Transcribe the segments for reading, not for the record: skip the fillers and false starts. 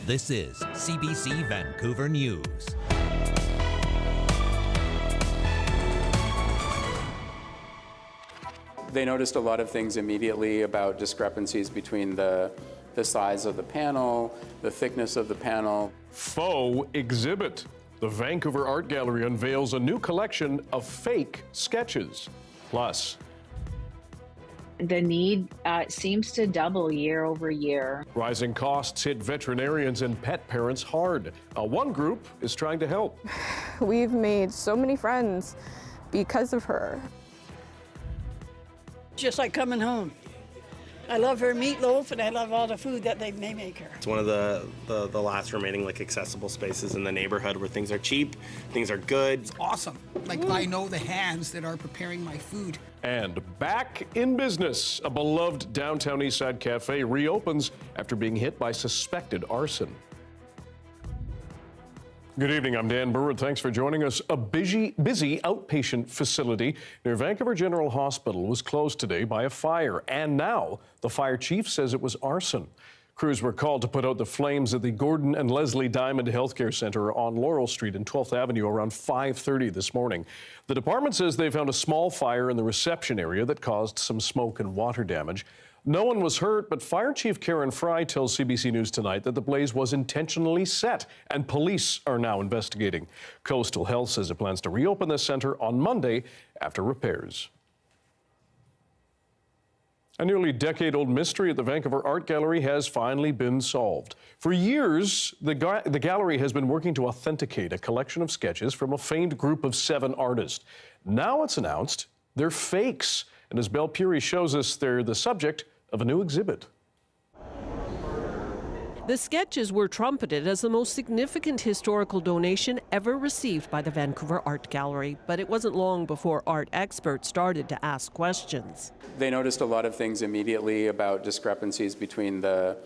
This is CBC Vancouver News. They noticed a lot of things immediately about discrepancies between the size of the panel, the thickness of the panel. Faux exhibit. The Vancouver Art Gallery unveils a new collection of fake sketches. Plus, the need seems to double year over year. Rising costs hit veterinarians and pet parents hard. One group is trying to help. We've made so many friends because of her. Just like coming home. I love her meatloaf and I love all the food that they make her. It's one of the last remaining accessible spaces in the neighborhood where things are cheap, things are good. It's awesome. I know the hands that are preparing my food. And back in business, a beloved downtown Eastside cafe reopens after being hit by suspected arson. Good evening, I'm Dan Burritt. Thanks for joining us. A busy outpatient facility near Vancouver General Hospital was closed today by a fire, and now the fire chief says it was arson. Crews were called to put out the flames at the Gordon and Leslie Diamond Healthcare Center on Laurel Street and 12th Avenue around 5:30 this morning. The department says they found a small fire in the reception area that caused some smoke and water damage. No one was hurt, but Fire Chief Karen Fry tells CBC News Tonight that the blaze was intentionally set, and police are now investigating. Coastal Health says it plans to reopen the center on Monday after repairs. A nearly decade-old mystery at the Vancouver Art Gallery has finally been solved. For years, the gallery has been working to authenticate a collection of sketches from a famed group of 7 artists. Now it's announced they're fakes, and as Belle Puri shows us, they're the subject of a new exhibit. The sketches were trumpeted as the most significant historical donation ever received by the Vancouver Art Gallery, but it wasn't long before art experts started to ask questions. They noticed a lot of things immediately about discrepancies between the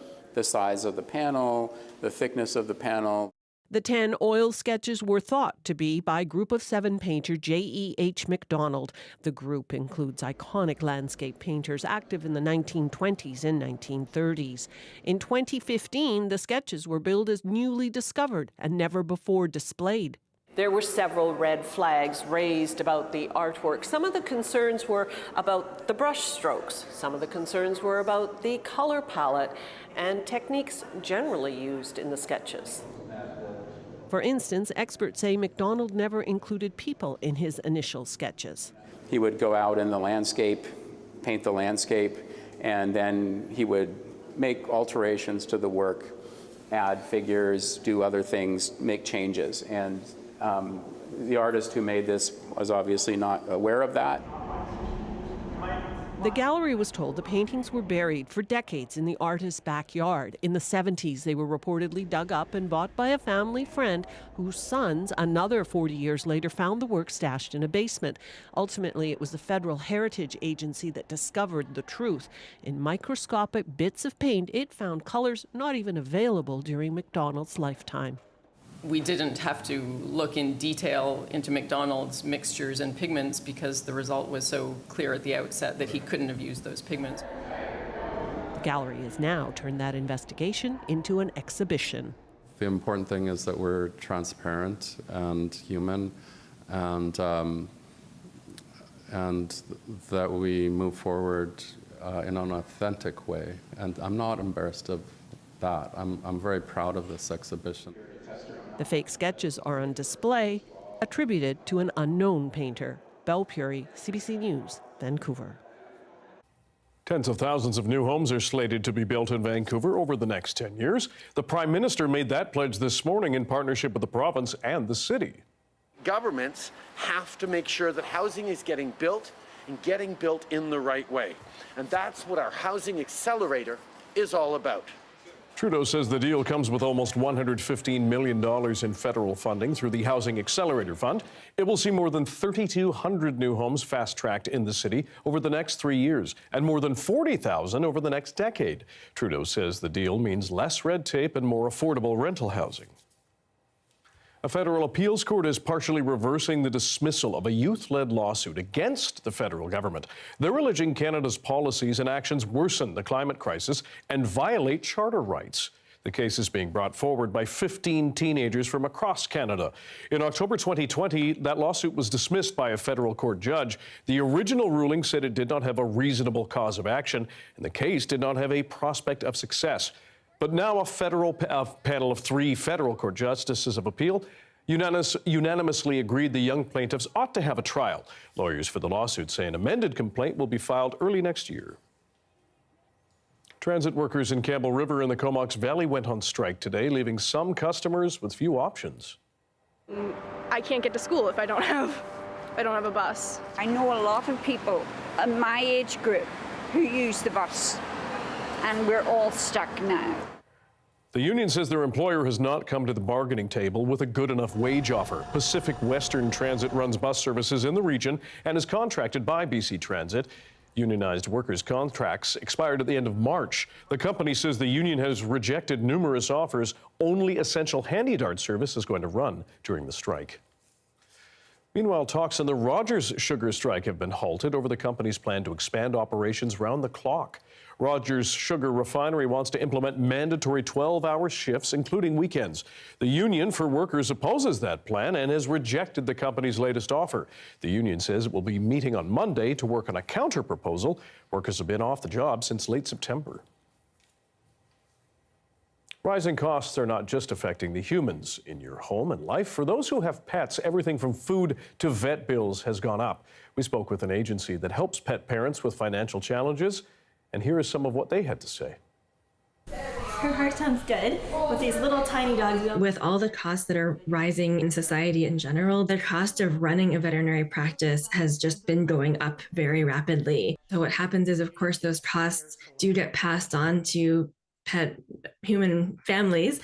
size of the panel, the thickness of the panel. The 10 oil sketches were thought to be by Group of 7 painter J.E.H. MacDonald. The group includes iconic landscape painters active in the 1920s and 1930s. In 2015, the sketches were billed as newly discovered and never before displayed. There were several red flags raised about the artwork. Some of the concerns were about the brush strokes. Some of the concerns were about the color palette and techniques generally used in the sketches. For instance, experts say MacDonald never included people in his initial sketches. He would go out in the landscape, paint the landscape, and then he would make alterations to the work, add figures, do other things, make changes. And the artist who made this was obviously not aware of that. The gallery was told the paintings were buried for decades in the artist's backyard. In the 70s, they were reportedly dug up and bought by a family friend whose sons, another 40 years later, found the work stashed in a basement. Ultimately, it was the Federal Heritage Agency that discovered the truth. In microscopic bits of paint, it found colors not even available during MacDonald's lifetime. We didn't have to look in detail into MacDonald's mixtures and pigments because the result was so clear at the outset that he couldn't have used those pigments. The gallery has now turned that investigation into an exhibition. The important thing is that we're transparent and human, and that we move forward in an authentic way. And I'm not embarrassed of that. I'm very proud of this exhibition. The fake sketches are on display, attributed to an unknown painter. Belle Puri, CBC News, Vancouver. Tens of thousands of new homes are slated to be built in Vancouver over the next 10 years. The Prime Minister made that pledge this morning in partnership with the province and the city. Governments have to make sure that housing is getting built and getting built in the right way. And that's what our Housing Accelerator is all about. Trudeau says the deal comes with almost $115 million in federal funding through the Housing Accelerator Fund. It will see more than 3,200 new homes fast-tracked in the city over the next 3 years and more than 40,000 over the next decade. Trudeau says the deal means less red tape and more affordable rental housing. A federal appeals court is partially reversing the dismissal of a youth-led lawsuit against the federal government. They're alleging Canada's policies and actions worsen the climate crisis and violate charter rights. The case is being brought forward by 15 teenagers from across Canada. In October 2020, that lawsuit was dismissed by a federal court judge. The original ruling said it did not have a reasonable cause of action, and the case did not have a prospect of success. But now a federal panel of 3 federal court justices of appeal unanimously agreed the young plaintiffs ought to have a trial. Lawyers for the lawsuit say an amended complaint will be filed early next year. Transit workers in Campbell River in the Comox Valley went on strike today, leaving some customers with few options. I can't get to school if I don't have a bus. I know a lot of people in my age group who use the bus, and we're all stuck now. The union says their employer has not come to the bargaining table with a good enough wage offer. Pacific Western Transit runs bus services in the region and is contracted by BC Transit. Unionized workers' contracts expired at the end of March. The company says the union has rejected numerous offers. Only essential handy-dart service is going to run during the strike. Meanwhile, talks on the Rogers sugar strike have been halted over the company's plan to expand operations round the clock. Rogers Sugar Refinery wants to implement mandatory 12-hour shifts, including weekends. The Union for Workers opposes that plan and has rejected the company's latest offer. The union says it will be meeting on Monday to work on a counter-proposal. Workers have been off the job since late September. Rising costs are not just affecting the humans in your home and life. For those who have pets, everything from food to vet bills has gone up. We spoke with an agency that helps pet parents with financial challenges, and here is some of what they had to say. Her heart sounds good with these little tiny dogs. With all the costs that are rising in society in general, the cost of running a veterinary practice has just been going up very rapidly. So what happens is, of course, those costs do get passed on to pet human families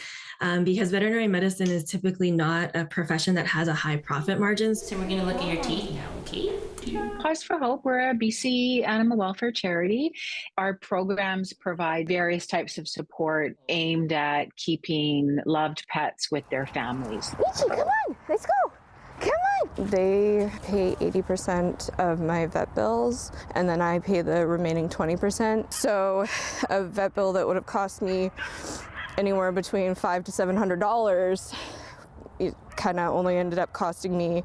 because veterinary medicine is typically not a profession that has a high profit margin. So we're going to look at your teeth now, okay? Cause for Hope, we're a BC animal welfare charity. Our programs provide various types of support aimed at keeping loved pets with their families. Michi, come on, let's go. Come on. They pay 80% of my vet bills, and then I pay the remaining 20%. So a vet bill that would have cost me anywhere between $500 to $700, it kind of only ended up costing me,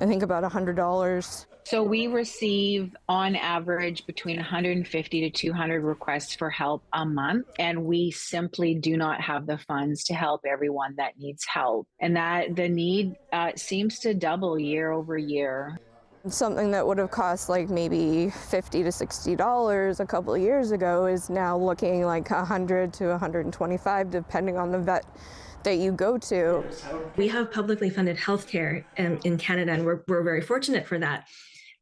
I think, about $100. So we receive on average between 150 to 200 requests for help a month, and we simply do not have the funds to help everyone that needs help. And that the need seems to double year over year. Something that would have cost like maybe $50 to $60 a couple of years ago is now looking like $100 to $125, depending on the vet that you go to. We have publicly funded healthcare in Canada, and we're very fortunate for that.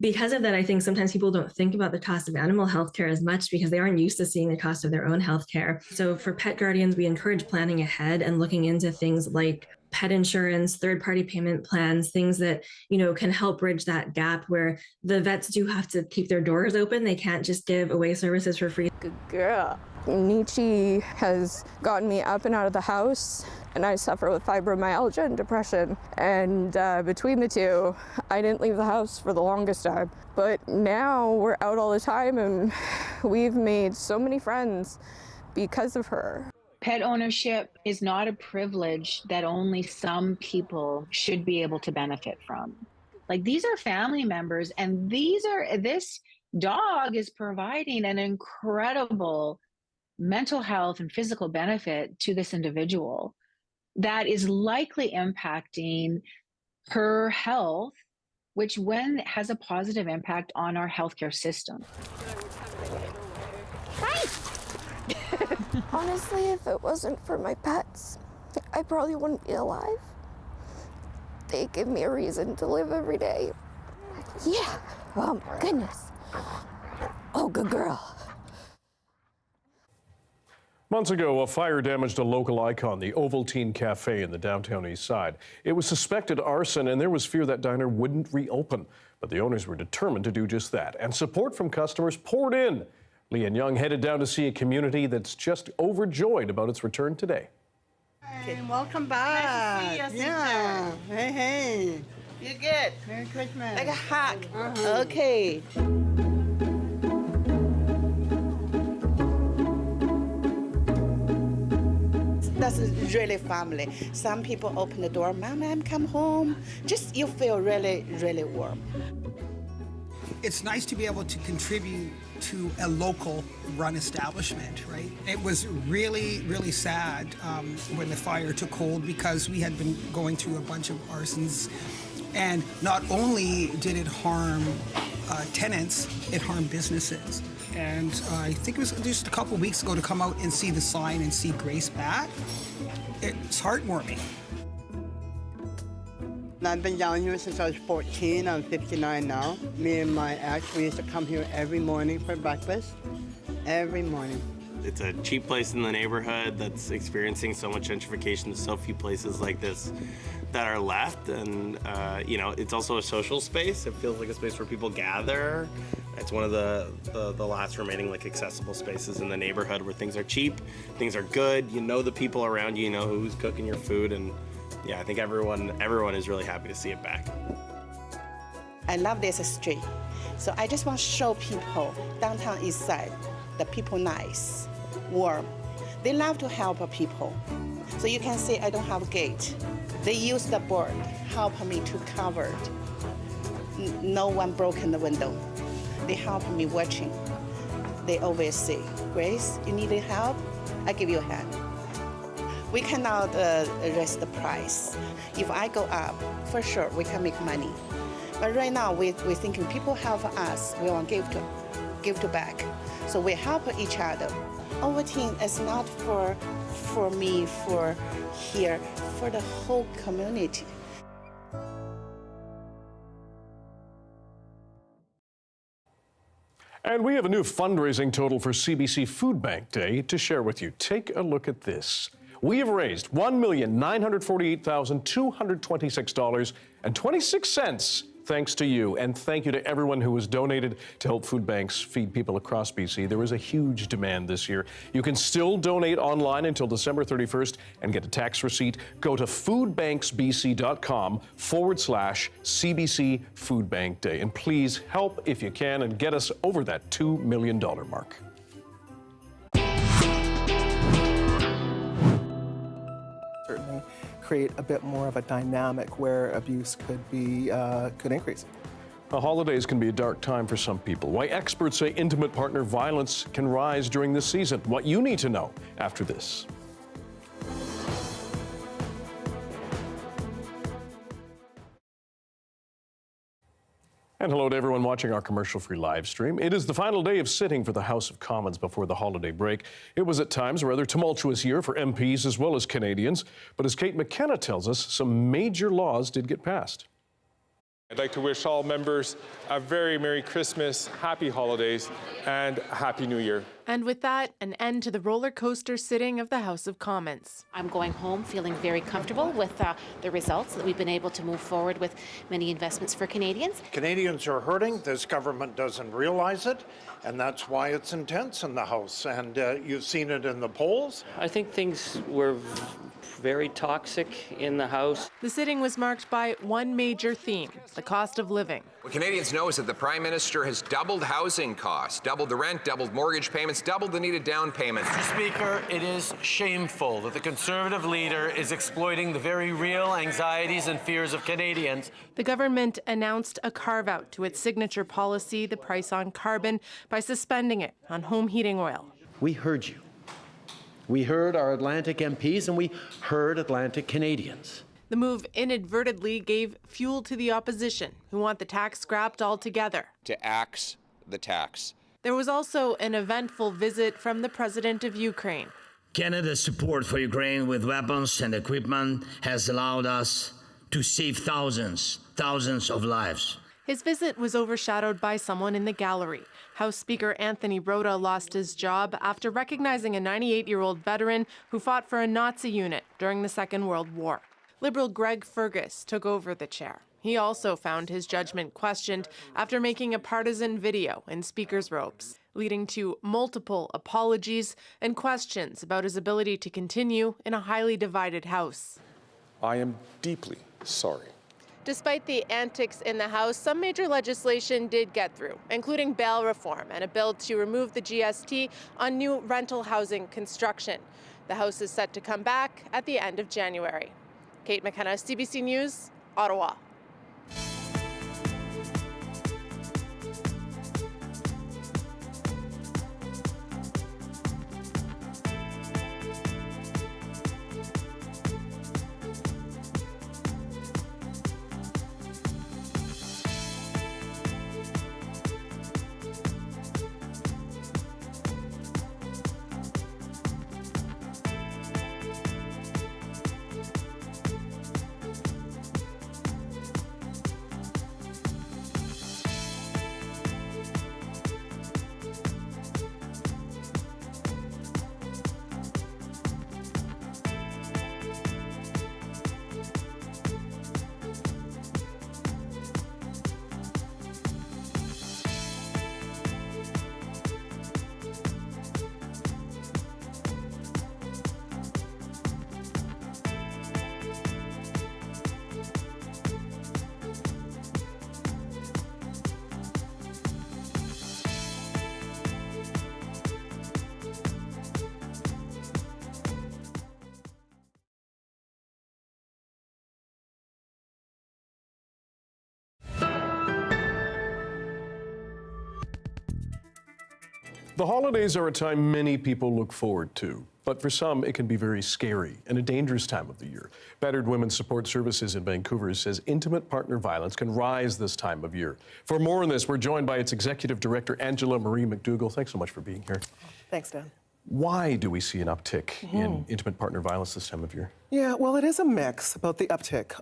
Because of that, I think sometimes people don't think about the cost of animal healthcare as much because they aren't used to seeing the cost of their own healthcare. So for pet guardians, we encourage planning ahead and looking into things like pet insurance, third-party payment plans, things that, can help bridge that gap where the vets do have to keep their doors open. They can't just give away services for free. Good girl. Nietzsche has gotten me up and out of the house, and I suffer with fibromyalgia and depression. And between the two, I didn't leave the house for the longest time. But now we're out all the time, and we've made so many friends because of her. Pet ownership is not a privilege that only some people should be able to benefit from. Like, these are family members, and this dog is providing an incredible mental health and physical benefit to this individual that is likely impacting her health, which has a positive impact on our healthcare system. Honestly, if it wasn't for my pets, I probably wouldn't be alive. They give me a reason to live every day. Yeah, oh my goodness. Oh, good girl. Months ago, a fire damaged a local icon, the Ovaltine Cafe in the downtown east side. It was suspected arson, and there was fear that diner wouldn't reopen. But the owners were determined to do just that, and support from customers poured in. Leanne Young headed down to see a community that's just overjoyed about its return today. Hey, welcome back. Nice to see you, yeah. sister. Hey. You good? Merry Christmas. Like a hug. Okay. that's really family. Some people open the door, Mom, I'm come home. Just you feel really, really warm. It's nice to be able to contribute to a local run establishment, right? It was really, really sad when the fire took hold because we had been going through a bunch of arsons, and not only did it harm tenants, it harmed businesses. And I think it was just a couple weeks ago to come out and see the sign and see Grace Bat. It's heartwarming. I've been down here since I was 14. I'm 59 now. Me and my ex, we used to come here every morning for breakfast. Every morning. It's a cheap place in the neighborhood that's experiencing so much gentrification. There's so few places like this that are left, and you know, it's also a social space. It feels like a space where people gather. It's one of the last remaining like accessible spaces in the neighborhood where things are cheap, things are good. You know the people around you, you know who's cooking your food, and yeah, I think everyone is really happy to see it back. I love this street. So I just want to show people downtown east side, the people nice, warm. They love to help people. So you can see I don't have a gate. They use the board, help me to cover it. No one broken the window. They help me watching. They always say, Grace, you need help? I give you a hand. We cannot raise the price. If I go up, for sure, we can make money. But right now, we're thinking people help us, we want to give to back. So we help each other. Our team is not for me, for here, for the whole community. And we have a new fundraising total for CBC Food Bank Day to share with you. Take a look at this. We have raised $1,948,226.26 thanks to you. And thank you to everyone who has donated to help food banks feed people across BC. There is a huge demand this year. You can still donate online until December 31st and get a tax receipt. Go to foodbanksbc.com/CBC Food Bank Day. And please help if you can and get us over that $2 million mark. Certainly create a bit more of a dynamic where abuse could increase. The holidays can be a dark time for some people. Why experts say intimate partner violence can rise during this season. What you need to know after this. And hello to everyone watching our commercial-free live stream. It is the final day of sitting for the House of Commons before the holiday break. It was at times a rather tumultuous year for MPs as well as Canadians. But as Kate McKenna tells us, some major laws did get passed. I'd like to wish all members a very Merry Christmas, Happy Holidays, and a Happy New Year. And with that, an end to the roller coaster sitting of the House of Commons. I'm going home feeling very comfortable with the results, that we've been able to move forward with many investments for Canadians. Canadians are hurting. This government doesn't realize it, and that's why it's intense in the House. And you've seen it in the polls. I think things were very toxic in the House. The sitting was marked by one major theme, the cost of living. What Canadians know is that the Prime Minister has doubled housing costs, doubled the rent, doubled mortgage payments, doubled the needed down payments. Mr. Speaker, it is shameful that the Conservative leader is exploiting the very real anxieties and fears of Canadians. The government announced a carve-out to its signature policy, the price on carbon, by suspending it on home heating oil. We heard you. We heard our Atlantic MPs and we heard Atlantic Canadians. The move inadvertently gave fuel to the opposition, who want the tax scrapped altogether. To axe the tax. There was also an eventful visit from the president of Ukraine. Canada's support for Ukraine with weapons and equipment has allowed us to save thousands of lives. His visit was overshadowed by someone in the gallery. House Speaker Anthony Rota lost his job after recognizing a 98-year-old veteran who fought for a Nazi unit during the Second World War. Liberal Greg Fergus took over the chair. He also found his judgment questioned after making a partisan video in Speaker's robes, leading to multiple apologies and questions about his ability to continue in a highly divided House. I am deeply sorry. Despite the antics in the House, some major legislation did get through, including bail reform and a bill to remove the GST on new rental housing construction. The house is set to come back at the end of January. Kate McKenna, CBC News, Ottawa. The holidays are a time many people look forward to, but for some it can be very scary and a dangerous time of the year. Battered Women's Support Services in Vancouver says intimate partner violence can rise this time of year. For more on this, we're joined by its Executive Director, Angela Marie McDougall. Thanks so much for being here. Thanks, Dan. Why do we see an uptick in intimate partner violence this time of year? Yeah, well, it is a mix about the uptick.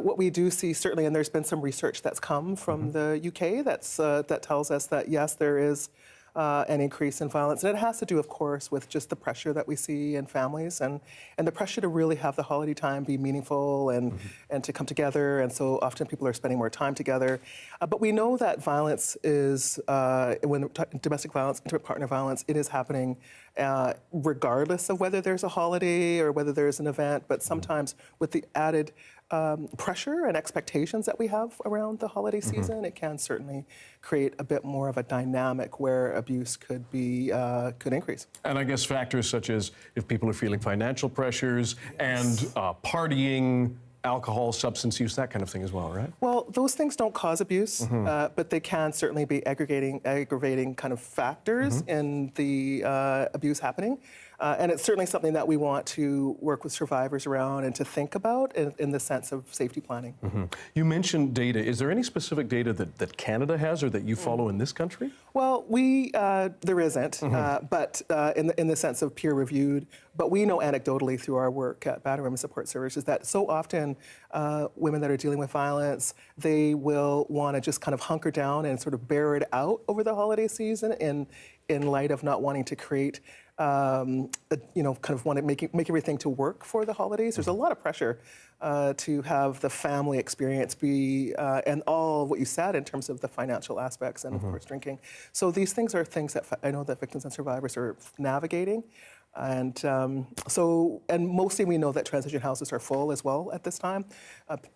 What we do see, certainly, and there's been some research that's come from the UK that tells us that, yes, there is an increase in violence. And it has to do, of course, with just the pressure that we see in families and the pressure to really have the holiday time be meaningful and to come together. And so often people are spending more time together. But we know that violence is, when domestic violence, intimate partner violence, it is happening regardless of whether there's a holiday or whether there's an event. But sometimes with the added pressure and expectations that we have around the holiday season, it can certainly create a bit more of a dynamic where abuse could increase. And I guess factors such as if people are feeling financial pressures and partying, alcohol, substance use, that kind of thing as well, right? Well, those things don't cause abuse, but they can certainly be aggravating kind of factors in the abuse happening. And it's certainly something that we want to work with survivors around and to think about in the sense of safety planning. You mentioned data. Is there any specific data that Canada has or that you follow in this country? Well, there isn't, but in the sense of peer-reviewed. But we know anecdotally through our work at Battered Women's Support Services that so often women that are dealing with violence, they will want to just kind of hunker down and sort of bear it out over the holiday season in light of not wanting to create kind of want to make everything to work for the holidays. There's a lot of pressure to have the family experience be, and all what you said in terms of the financial aspects and of course drinking. So these things are things that I know that victims and survivors are navigating. And mostly we know that transition houses are full as well at this time.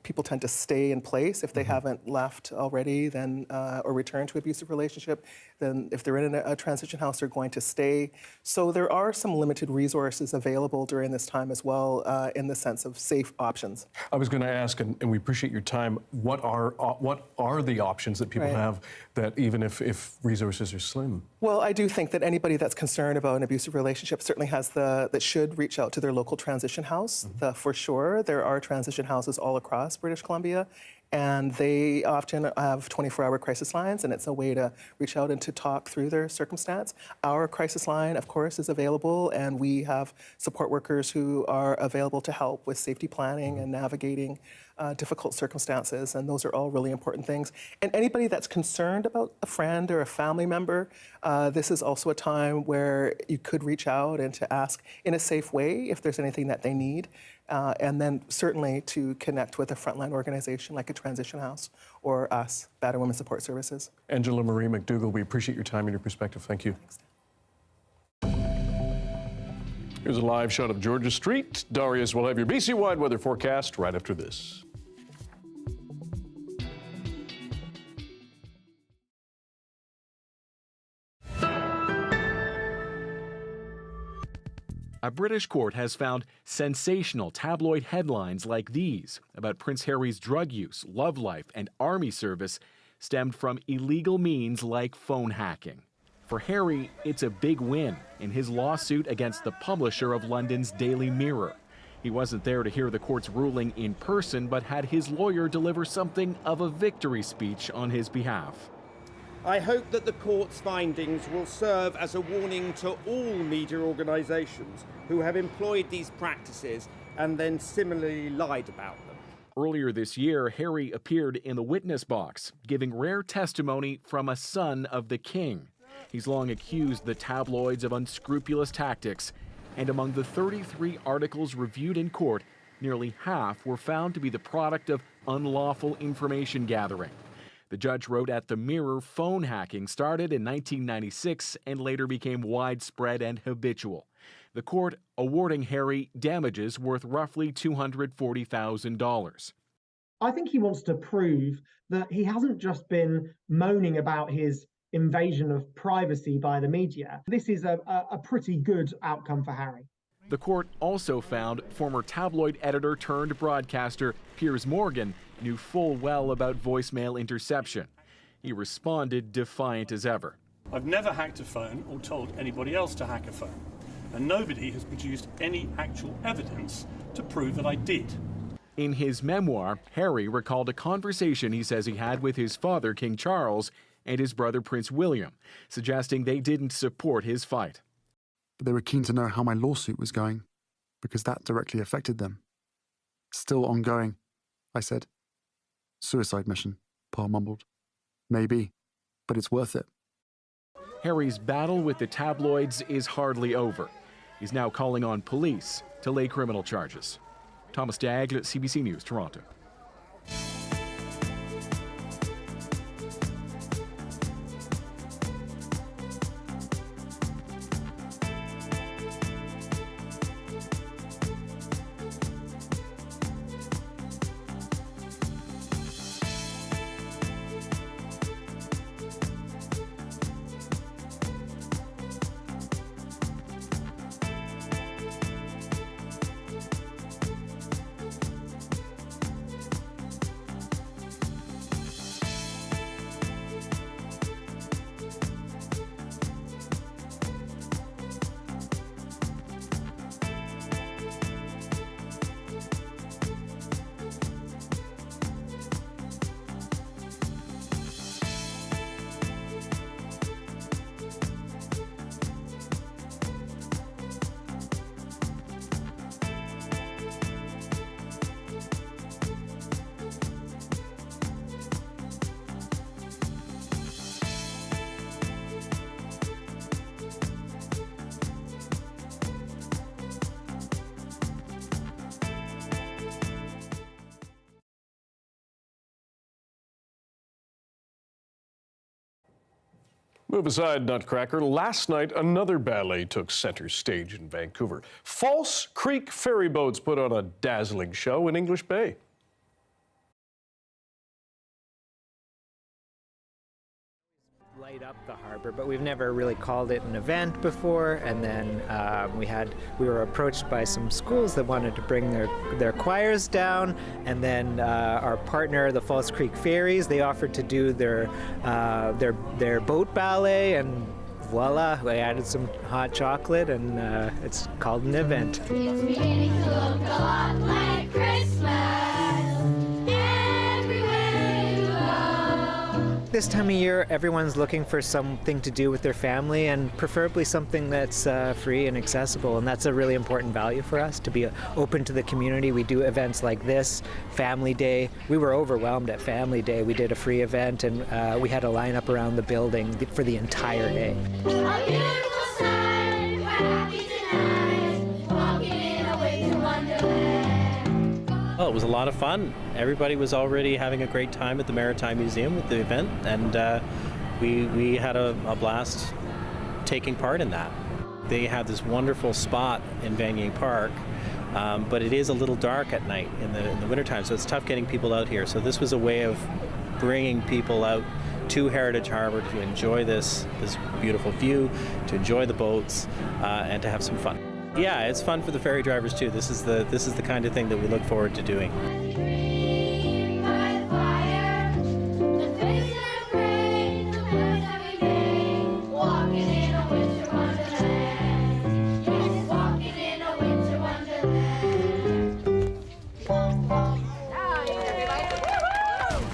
People tend to stay in place if they haven't left already, then or returned to abusive relationship. Then if they're in a transition house, they're going to stay. So there are some limited resources available during this time as well, in the sense of safe options. I was going to ask, and we appreciate your time. What are the options that people have that even if resources are slim? Well, I do think that anybody that's concerned about an abusive relationship certainly has that should reach out to their local transition house. For sure, there are transition houses all across British Columbia, and they often have 24-hour crisis lines, and it's a way to reach out and to talk through their circumstance. Our crisis line, of course, is available, and we have support workers who are available to help with safety planning and navigating difficult circumstances, and those are all really important things. And anybody that's concerned about a friend or a family member, this is also a time where you could reach out and to ask in a safe way if there's anything that they need, and then certainly to connect with a frontline organization like a transition house or us, Battered Women's Support Services. Angela Marie McDougall, we appreciate your time and your perspective. Thank you. Thanks. Here's a live shot of Georgia Street. Darius will have your BC-wide weather forecast right after this. A British court has found sensational tabloid headlines like these about Prince Harry's drug use, love life, and army service stemmed from illegal means like phone hacking. For Harry, it's a big win in his lawsuit against the publisher of London's Daily Mirror. He wasn't there to hear the court's ruling in person, but had his lawyer deliver something of a victory speech on his behalf. I hope that the court's findings will serve as a warning to all media organisations who have employed these practices and then similarly lied about them. Earlier this year, Harry appeared in the witness box, giving rare testimony from a son of the king. He's long accused the tabloids of unscrupulous tactics, and among the 33 articles reviewed in court, nearly half were found to be the product of unlawful information gathering. The judge wrote at the Mirror, phone hacking started in 1996 and later became widespread and habitual. The court awarding Harry damages worth roughly $240,000. I think he wants to prove that he hasn't just been moaning about his invasion of privacy by the media. This is a pretty good outcome for Harry. The court also found former tabloid editor turned broadcaster Piers Morgan knew full well about voicemail interception. He responded defiant as ever. I've never hacked a phone or told anybody else to hack a phone, and nobody has produced any actual evidence to prove that I did. In his memoir, Harry recalled a conversation he says he had with his father, King Charles, and his brother, Prince William, suggesting they didn't support his fight. But they were keen to know how my lawsuit was going, because that directly affected them. Still ongoing, I said. Suicide mission, Pa mumbled. Maybe, but it's worth it. Harry's battle with the tabloids is hardly over. He's now calling on police to lay criminal charges. Thomas Diagla, CBC News, Toronto. Move aside, Nutcracker. Last night, another ballet took center stage in Vancouver. False Creek ferry boats put on a dazzling show in English Bay. Light up the harbor, but we've never really called it an event before. And then we were approached by some schools that wanted to bring their choirs down, and then our partner, the False Creek Ferries, they offered to do their boat ballet, and voila, we added some hot chocolate, and it's called an event. It's beginning to look a lot like Christmas. This time of year, everyone's looking for something to do with their family, and preferably something that's free and accessible, and that's a really important value for us, to be open to the community. We do events like this, Family Day. We were overwhelmed at Family Day. We did a free event, and we had a lineup around the building for the entire day. Well, it was a lot of fun. Everybody was already having a great time at the Maritime Museum with the event, and we had a blast taking part in that. They have this wonderful spot in Vanier Park, but it is a little dark at night in the wintertime, so it's tough getting people out here. So this was a way of bringing people out to Heritage Harbor to enjoy this beautiful view, to enjoy the boats, and to have some fun. Yeah, it's fun for the ferry drivers too. This is the kind of thing that we look forward to doing.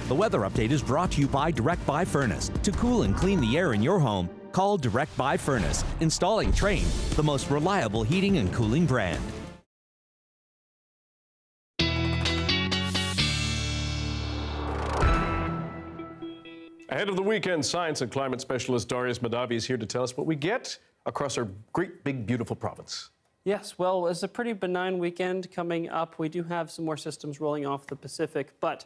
The weather update is brought to you by Direct Buy Furnace. To cool and clean the air in your home, call Direct Buy Furnace. Installing Trane, the most reliable heating and cooling brand. Ahead of the weekend, science and climate specialist Darius Madavi is here to tell us what we get across our great, big, beautiful province. Yes, well, it's a pretty benign weekend coming up. We do have some more systems rolling off the Pacific, but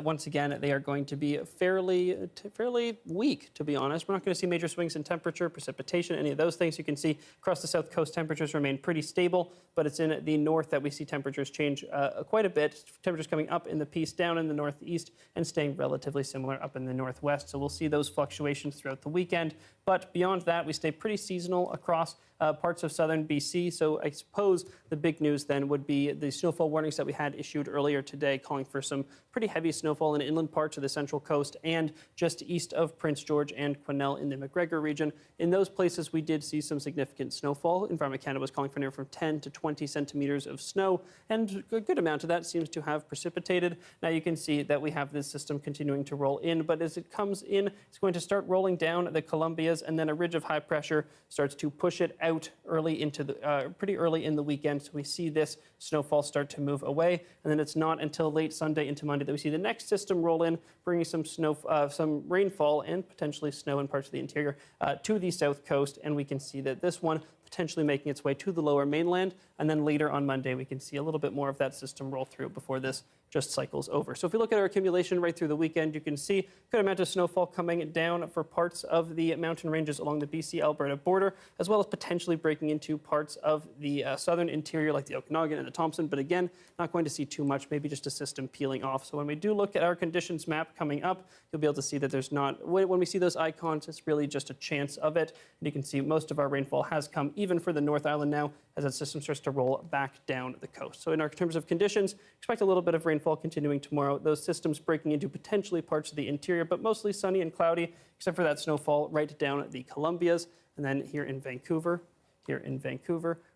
once again, they are going to be fairly weak, to be honest. We're not going to see major swings in temperature, precipitation, any of those things. You can see across the south coast, temperatures remain pretty stable, but it's in the north that we see temperatures change quite a bit. Temperatures coming up in the Peace, down in the northeast, and staying relatively similar up in the northwest. So we'll see those fluctuations throughout the weekend. But beyond that, we stay pretty seasonal across parts of southern BC. So I suppose the big news then would be the snowfall warnings that we had issued earlier today, calling for some pretty heavy snowfall in inland parts of the central coast and just east of Prince George and Quesnel in the McGregor region. In those places, we did see some significant snowfall. Environment Canada was calling for anywhere from 10 to 20 centimeters of snow, and a good amount of that seems to have precipitated. Now you can see that we have this system continuing to roll in, but as it comes in, it's going to start rolling down the Columbias, and then a ridge of high pressure starts to push it out early into the pretty early in the weekend. So we see this snowfall start to move away, and then it's not until late Sunday into Monday that we see the next system roll in, bringing some some rainfall and potentially snow in parts of the interior to the south coast. And we can see that this one potentially making its way to the lower mainland, and then later on Monday we can see a little bit more of that system roll through before this just cycles over. So if you look at our accumulation right through the weekend, you can see a good amount of snowfall coming down for parts of the mountain ranges along the BC-Alberta border, as well as potentially breaking into parts of the southern interior like the Okanagan and the Thompson, but again, not going to see too much, maybe just a system peeling off. So when we do look at our conditions map coming up, you'll be able to see that there's not, when we see those icons, it's really just a chance of it. And you can see most of our rainfall has come even for the North Island now as that system starts to roll back down the coast. So in our terms of conditions, expect a little bit of rainfall continuing tomorrow. Those systems breaking into potentially parts of the interior, but mostly sunny and cloudy, except for that snowfall right down at the Columbias. And then here in Vancouver,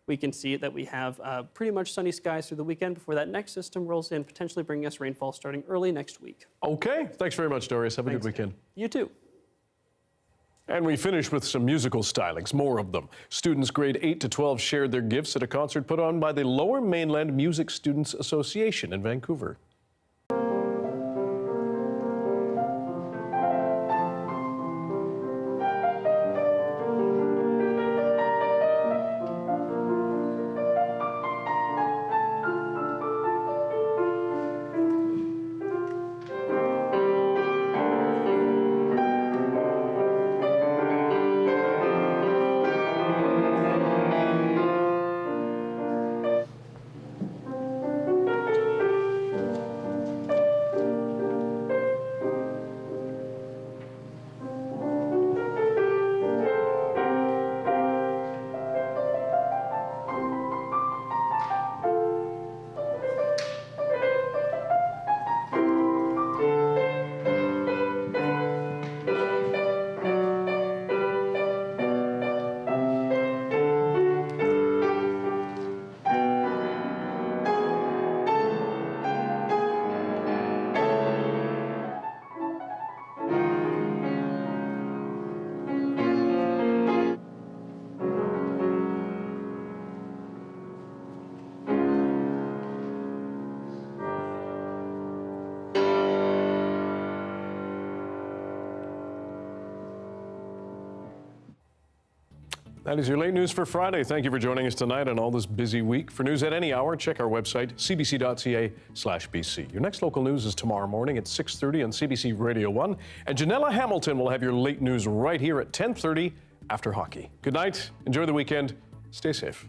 we can see that we have pretty much sunny skies through the weekend before that next system rolls in, potentially bringing us rainfall starting early next week. Okay, thanks very much, Darius. Have a good weekend. You too. And we finish with some musical stylings, more of them. Students grade 8 to 12 shared their gifts at a concert put on by the Lower Mainland Music Students Association in Vancouver. That is your late news for Friday. Thank you for joining us tonight on all this busy week. For news at any hour, check our website, cbc.ca/BC. Your next local news is tomorrow morning at 6:30 on CBC Radio 1. And Janella Hamilton will have your late news right here at 10:30 after hockey. Good night. Enjoy the weekend. Stay safe.